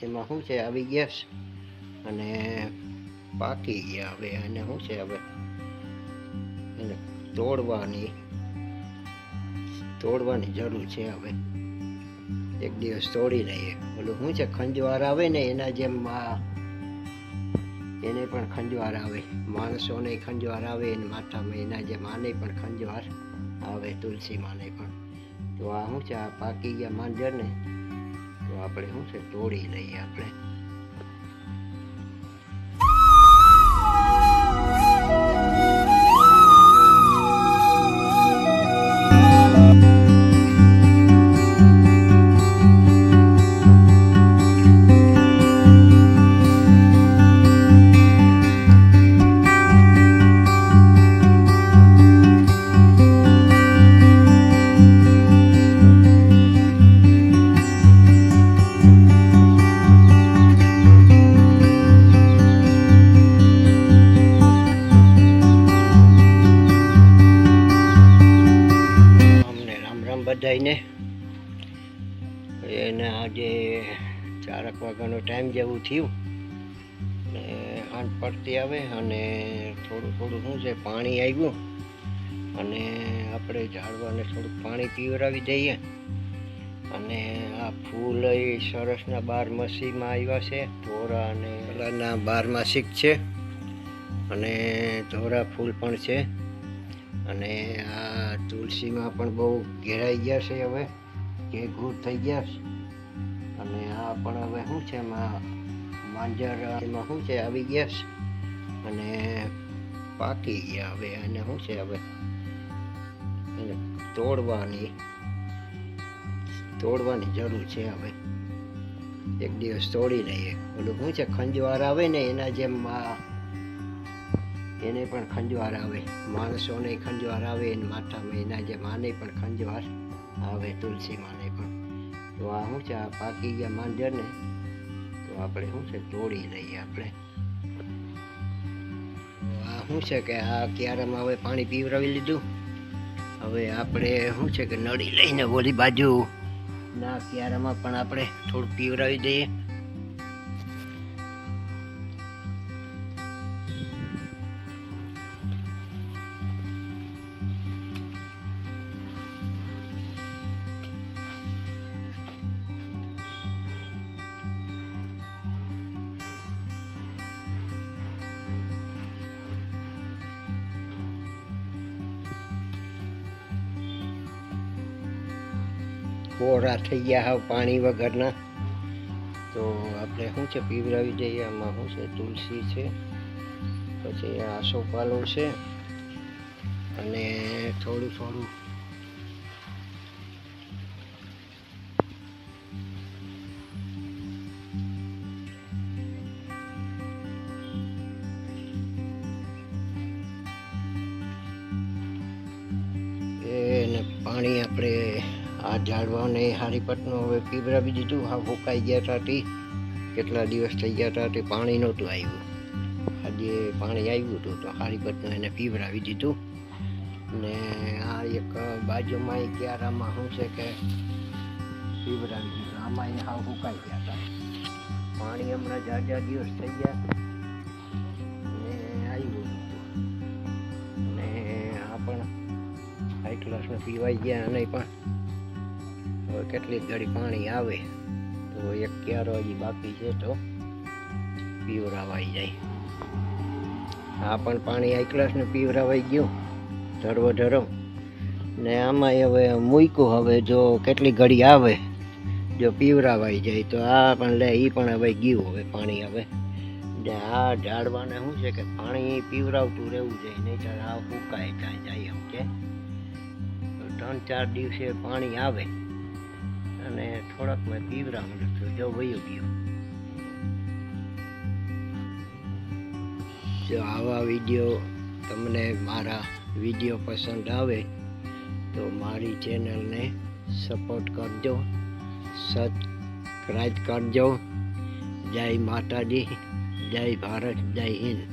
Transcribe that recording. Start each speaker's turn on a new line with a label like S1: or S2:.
S1: એમાં શું છે આવી ગયા અને પાકી ગયા. હવે અને શું છે હવે એને તોડવાની જરૂર છે. હવે એક દિવસ તોડી લઈએ. ઓલું શું છે ખંજવાળ આવે ને એના જેમ એને પણ ખંજવાળ આવે, માણસોને ખંજવાળ આવે એને માથામાં, એના જેમ આને પણ ખંજવાળ આવે તુલસી માને પણ. તો આ શું છે આ પાકી ગયા માંજર ને, તો આપણે શું છે તોડી લઈએ આપણે. બધાને એને આજે 4 વાગ્યાનો ટાઈમ જેવું થયું ને આંટ પડતી આવે અને થોડું શું છે પાણી આવ્યું અને આપણે ઝાડવાને થોડુંક પાણી પીવડાવી દઈએ. અને આ ફૂલ એ સરસના 12 માસીમાં આવ્યા છે. ધોરા અને કલરના 12 માસિક છે અને ધોરા ફૂલ પણ છે. અને આ તુલસીમાં પણ બહુ ઘેરાઈ ગયા છે. હવે ઘેઘૂર થઈ ગયા છે. અને આ પણ હવે શું છે એમાં માંજર એમાં શું છે આવી ગયા છે અને પાકી ગયા. હવે અને શું છે હવે એને તોડવાની જરૂર છે. હવે એક દિવસ તોડી લઈએ. ઓલું શું છે ખંજવાળ આવે ને એના જેમ એને પણ ખંજવાળ આવે, માણસોને ખંજવાળ આવે એને માથામાં, એના જેમ આને પણ ખંજવાળ આવે તુલસી માને પણ. તો આ શું છે આ પાકી ગયા માંજર ને, તો આપણે શું છે તોડી લઈએ આપણે. આ શું છે કે આ ક્યારામાં હવે પાણી પીવડાવી લીધું. હવે આપણે શું છે કે નળી લઈને ઓલી બાજુ ના ક્યારામાં પણ આપણે થોડું પીવડાવી દઈએ. કોરા થઈ ગયા હાવ પાણી વગરના, તો આપણે શું છે પીવડાવી દઈએ. આમાં શું છે તુલસી છે, પછી આસોપાલો છે અને થોડું એને પાણી આપણે આ ઝાડવાને હારીપટનું હવે પીવડાવી દીધું. હા ફૂંકાઈ ગયા હતા, કેટલા દિવસ થઈ ગયા હતા, પાણી નહોતું આવ્યું. આજે પાણી આવ્યું હતું તો હારીપટનું એને પીવડાવી દીધું. ને આ એક બાજુમાં ક્યારામાં શું છે કે પીવડાવી દીધું. આમાં એ હાવ ફૂંકાઈ ગયા હતા. પાણી હમણાં જાજા દિવસ થઈ ગયા ને આવ્યું હતું. ને આ પણ હાઈ ક્લાસમાં પીવાઈ ગયા. અને પણ હવે કેટલી ઘડી પાણી આવે તો એક ક્યારો હજી બાકી છે તો પીવરાવાઈ જાય. આ પણ પાણી હાઈ ક્લાસને પીવરાવાઈ ગયું ધરમ ને આમાં હવે મૂક્યું. હવે જો કેટલી ઘડી આવે જો પીવરાવાઈ જાય તો આ પણ લે એ પણ હવે ગયું હવે પાણી. હવે આ ઝાડવાને શું છે કે પાણી પીવરાવતું રહેવું જોઈએ, નહીં તો આ ફૂંકાય જાય એમ કે 3-4 દિવસે પાણી આવે અને થોડાક મેં પીવરાવું તો જો વયું ગયું. જો આવા વિડીયો તમને મારા વિડીયો પસંદ આવે તો મારી ચેનલને સપોર્ટ કરજો, સબસ્ક્રાઈબ કરજો. જય માતાજી, જય ભારત, જય હિન્દ.